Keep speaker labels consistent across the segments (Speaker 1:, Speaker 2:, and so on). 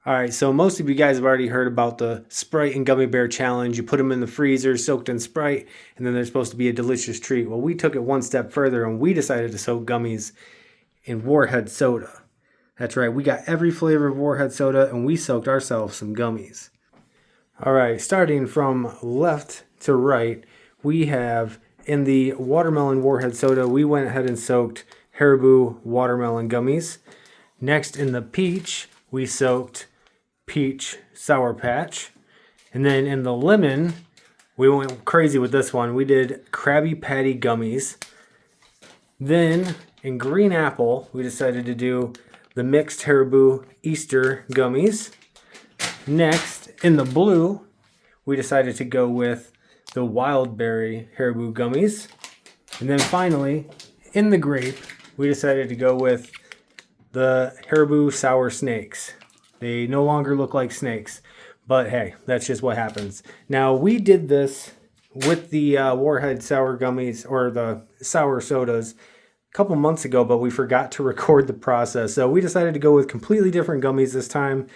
Speaker 1: All right, so most of you guys have already heard about the Sprite and Gummy Bear Challenge. You put them in the freezer, soaked in Sprite, and then they're supposed to be a delicious treat. Well, we took it one step further and we decided to soak gummies in Warhead Soda. That's right, we got every flavor of Warhead Soda and we soaked ourselves some gummies. All right, starting from left to right, we have in the Watermelon Warhead Soda, we went ahead and soaked Haribo Watermelon Gummies. Next, in the Peach, we soaked Peach Sour Patch. And then in the Lemon, we went crazy with this one. We did Krabby Patty Gummies. Then in Green Apple, we decided to do the mixed Haribo Easter Gummies. Next, in the Blue, we decided to go with the Wild Berry Haribo Gummies. And then finally, in the Grape, we decided to go with the Haribo Sour Snakes. They no longer look like snakes, but hey, that's just what happens. Now, we did this with the Warhead Sour Gummies, or the Sour Sodas, a couple months ago, but we forgot to record the process. So we decided to go with completely different gummies this time.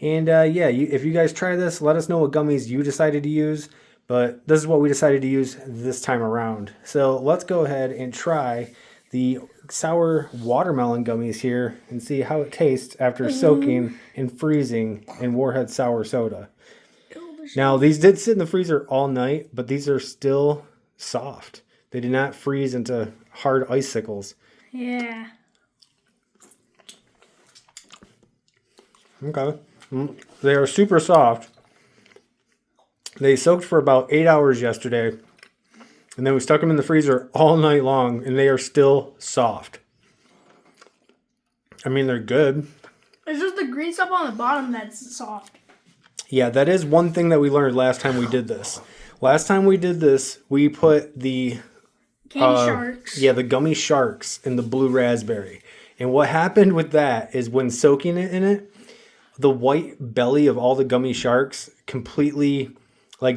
Speaker 1: And if you guys try this, let us know what gummies you decided to use. But this is what we decided to use this time around. So let's go ahead and try the sour watermelon gummies here and see how it tastes after soaking and freezing in Warhead Sour Soda. Now, these did sit in the freezer all night, but these are still soft. They did not freeze into hard icicles.
Speaker 2: Yeah.
Speaker 1: Okay. They are super soft. They soaked for about 8 hours yesterday. And then we stuck them in the freezer all night long, and they are still soft. I mean, they're good.
Speaker 2: It's just the green stuff on the bottom that's soft.
Speaker 1: Yeah, that is one thing that we learned last time we did this. Last time we did this, we put the
Speaker 2: Candy sharks.
Speaker 1: Yeah, the gummy sharks in the blue raspberry. And what happened with that is when soaking it in it, the white belly of all the gummy sharks completely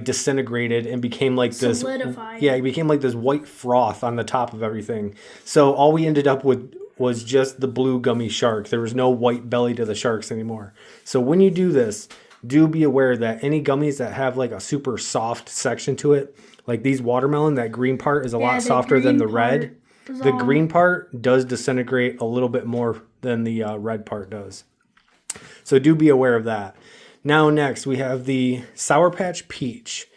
Speaker 1: disintegrated and became like this.
Speaker 2: Solidified.
Speaker 1: Yeah, it became like this white froth on the top of everything. So all we ended up with was just the blue gummy shark. There was no white belly to the sharks anymore. So when you do this, do be aware that any gummies that have like a super soft section to it, like these watermelon, that green part is a lot softer than the red. The green part does disintegrate a little bit more than the red part does. So do be aware of that. Now next we have the Sour Patch Peach.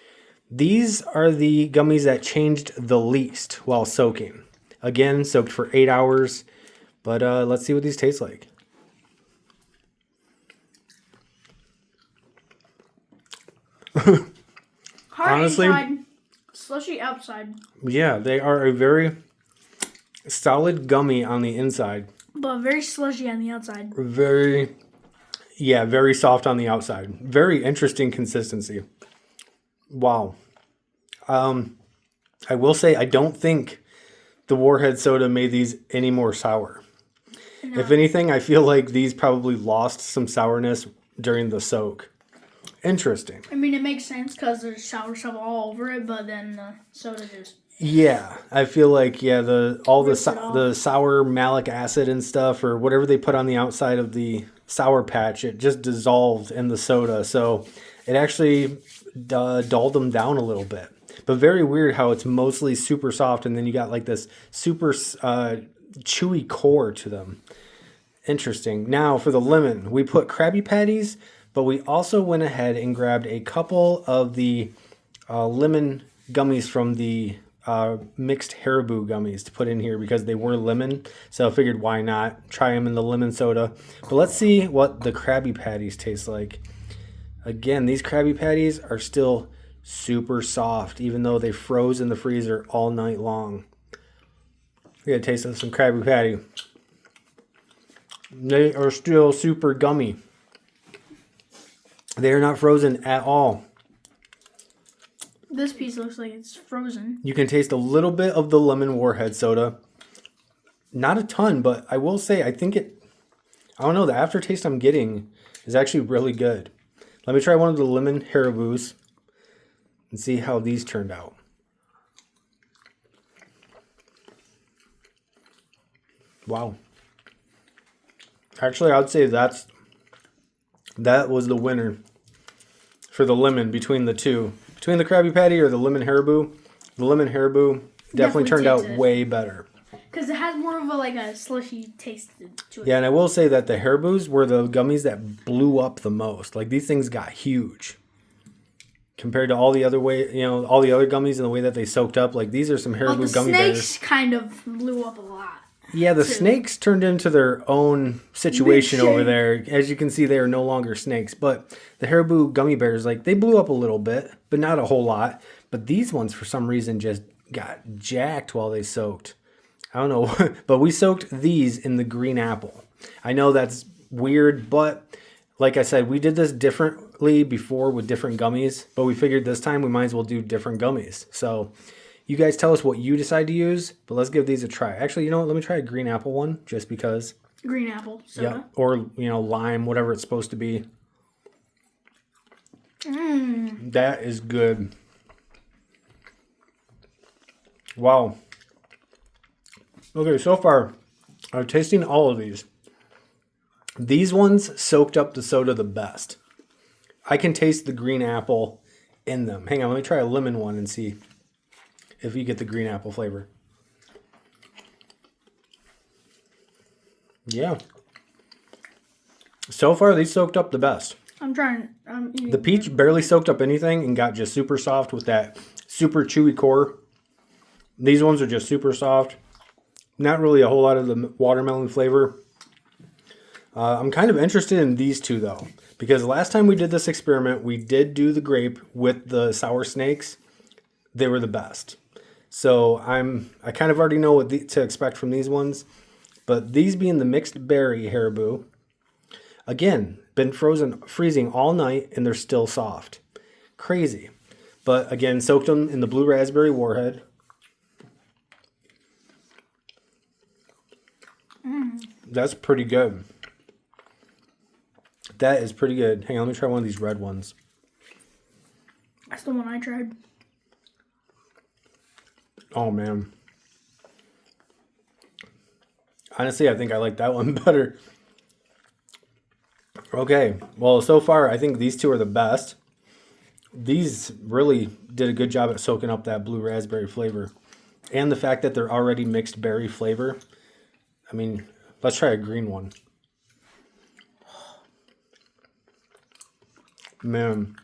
Speaker 1: These are the gummies that changed the least while soaking. Again, soaked for 8 hours. But let's see what these taste like.
Speaker 2: Hard
Speaker 1: Honestly,
Speaker 2: inside, slushy outside.
Speaker 1: Yeah, they are a very solid gummy on the inside.
Speaker 2: But very slushy on the outside.
Speaker 1: Very soft on the outside. Very interesting consistency. Wow. I will say I don't think the Warhead Soda made these any more sour. No. If anything, I feel like these probably lost some sourness during the soak. Interesting.
Speaker 2: I mean, it makes sense because there's sour stuff all over it, but then the soda just...
Speaker 1: Yeah, I feel like, the sour malic acid and stuff, or whatever they put on the outside of the Sour Patch, it just dissolved in the soda. So it actually dulled them down a little bit. But very weird how it's mostly super soft, and then you got like this super chewy core to them. Interesting. Now for the lemon, we put Krabby Patties, but we also went ahead and grabbed a couple of the lemon gummies from the mixed Haribo gummies to put in here because they were lemon. So I figured why not try them in the lemon soda. But let's see what the Krabby Patties taste like. Again, these Krabby Patties are still super soft, even though they froze in the freezer all night long. We got a taste of some Krabby Patty. They are still super gummy. They are not frozen at all.
Speaker 2: This piece looks like it's frozen.
Speaker 1: You can taste a little bit of the lemon Warhead Soda. Not a ton, but I will say I don't know, the aftertaste I'm getting is actually really good. Let me try one of the lemon Haribos and see how these turned out. Wow. Actually, I would say that's That was the winner for the lemon between the two. Between the Krabby Patty or the lemon Haribo, the lemon Haribo definitely turned out way better.
Speaker 2: Because it has more of a slushy taste to it.
Speaker 1: Yeah, and I will say that the Haribos were the gummies that blew up the most. Like, these things got huge. Compared to all the other all the other gummies and the way that they soaked up. Like, these are some Haribo gummy bears.
Speaker 2: The snakes kind of blew up a lot.
Speaker 1: Yeah, the snakes turned into their own situation over there. As you can see, they are no longer snakes. But the Haribo gummy bears, like, they blew up a little bit, but not a whole lot. But these ones, for some reason, just got jacked while they soaked. I don't know, but we soaked these in the green apple. I know that's weird, but like I said, we did this differently before with different gummies, but we figured this time we might as well do different gummies. So you guys tell us what you decide to use, but let's give these a try. Actually, you know what? Let me try a green apple one just because.
Speaker 2: Green apple soda.
Speaker 1: Yeah, or, lime, whatever it's supposed to be. That is good. Wow. Okay, so far, I'm tasting all of these. These ones soaked up the soda the best. I can taste the green apple in them. Hang on, let me try a lemon one and see if you get the green apple flavor. Yeah. So far, these soaked up the best. The peach barely soaked up anything and got just super soft with that super chewy core. These ones are just super soft. Not really a whole lot of the watermelon flavor. I'm kind of interested in these two, though. Because last time we did this experiment, we did do the grape with the sour snakes. They were the best. So I kind of already know what to expect from these ones. But these being the mixed berry Haribo. Again, been freezing all night, and they're still soft. Crazy. But again, soaked them in the blue raspberry Warhead. That's pretty good. That is pretty good. Hang on, let me try one of these red ones.
Speaker 2: That's the one I tried.
Speaker 1: Oh, man. Honestly, I think I like that one better. Okay, well, so far, I think these two are the best. These really did a good job at soaking up that blue raspberry flavor. And the fact that they're already mixed berry flavor. I mean, let's try a green one. Man.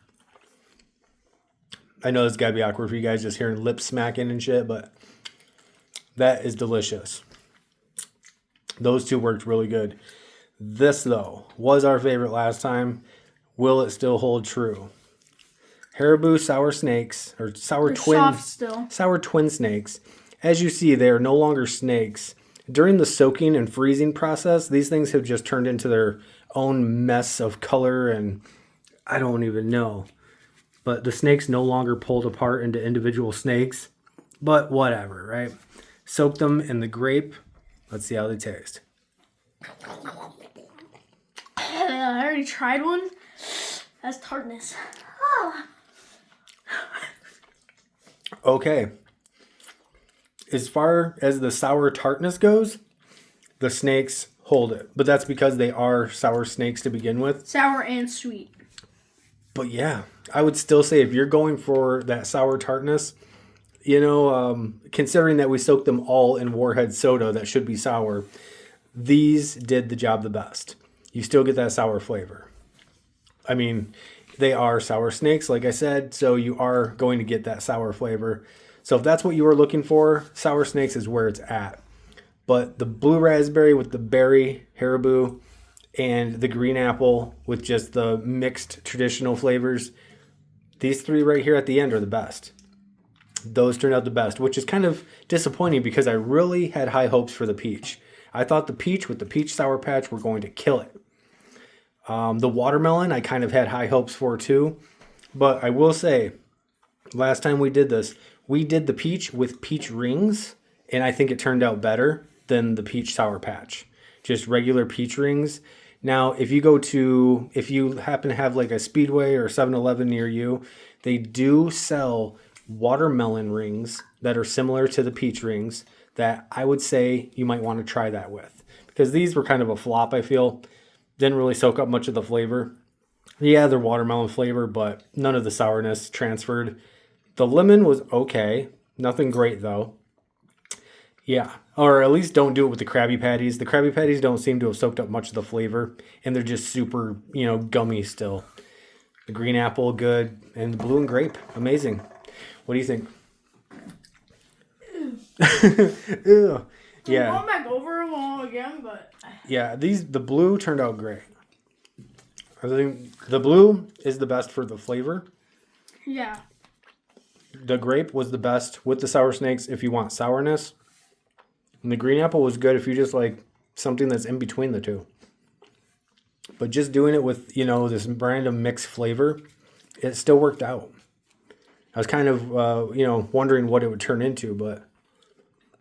Speaker 1: I know this got to be awkward for you guys just hearing lip smacking and shit, but that is delicious. Those two worked really good. This, though, was our favorite last time. Will it still hold true? Haribo sour snakes, or sour twin snakes. As you see, they are no longer snakes. During the soaking and freezing process, these things have just turned into their own mess of color, and I don't even know. But the snakes no longer pulled apart into individual snakes. But whatever, right? Soak them in the grape. Let's see how they taste.
Speaker 2: I already tried one. That's tartness.
Speaker 1: Okay. As far as the sour tartness goes, the snakes hold it. But that's because they are sour snakes to begin with.
Speaker 2: Sour and sweet.
Speaker 1: But yeah, I would still say if you're going for that sour tartness, considering that we soaked them all in Warhead soda that should be sour, these did the job the best. You still get that sour flavor. I mean, they are sour snakes, like I said, so you are going to get that sour flavor. So if that's what you were looking for, sour snakes is where it's at. But the blue raspberry with the berry Haribo and the green apple with just the mixed traditional flavors, these three right here at the end are the best. Those turned out the best, which is kind of disappointing because I really had high hopes for the peach. I thought the peach with the peach Sour Patch were going to kill it. The watermelon I kind of had high hopes for too. But I will say, last time we did this, we did the peach with peach rings, and I think it turned out better than the peach Sour Patch. Just regular peach rings. Now, if you happen to have like a Speedway or 7-Eleven near you, they do sell watermelon rings that are similar to the peach rings that I would say you might want to try that with. Because these were kind of a flop, I feel. Didn't really soak up much of the flavor. Yeah, they're watermelon flavor, but none of the sourness transferred. The lemon was okay. Nothing great though. Yeah, or at least don't do it with the Krabby Patties. The Krabby Patties don't seem to have soaked up much of the flavor, and they're just super, gummy still. The green apple, good, and the blue and grape, amazing. What do you think? Ew.
Speaker 2: I'm
Speaker 1: Yeah,
Speaker 2: going back over them all again, but
Speaker 1: yeah. The blue turned out great. I think the blue is the best for the flavor.
Speaker 2: yeah.
Speaker 1: The grape was the best with the sour snakes if you want sourness. And the green apple was good if you just like something that's in between the two. But just doing it with, this random mixed flavor, it still worked out. I was kind of, wondering what it would turn into, but,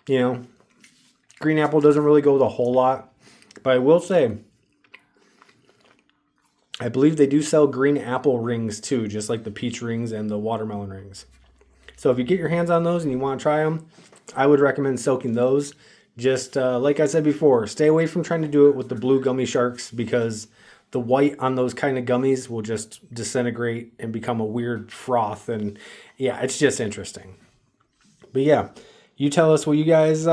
Speaker 1: green apple doesn't really go with a whole lot. But I will say, I believe they do sell green apple rings too, just like the peach rings and the watermelon rings. So if you get your hands on those and you want to try them, I would recommend soaking those. Just like I said before, stay away from trying to do it with the blue gummy sharks because the white on those kind of gummies will just disintegrate and become a weird froth. And yeah, it's just interesting. But yeah, you tell us what you guys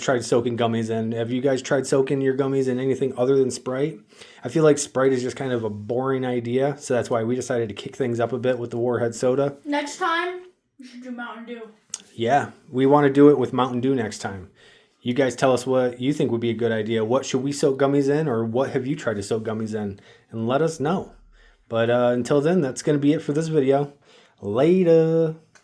Speaker 1: tried soaking gummies in. Have you guys tried soaking your gummies in anything other than Sprite? I feel like Sprite is just kind of a boring idea, so that's why we decided to kick things up a bit with the Warhead Soda.
Speaker 2: Next time, we should do Mountain Dew.
Speaker 1: Yeah, we want to do it with Mountain Dew next time. You guys tell us what you think would be a good idea. What should we soak gummies in, or what have you tried to soak gummies in? And let us know. But until then, that's going to be it for this video. Later.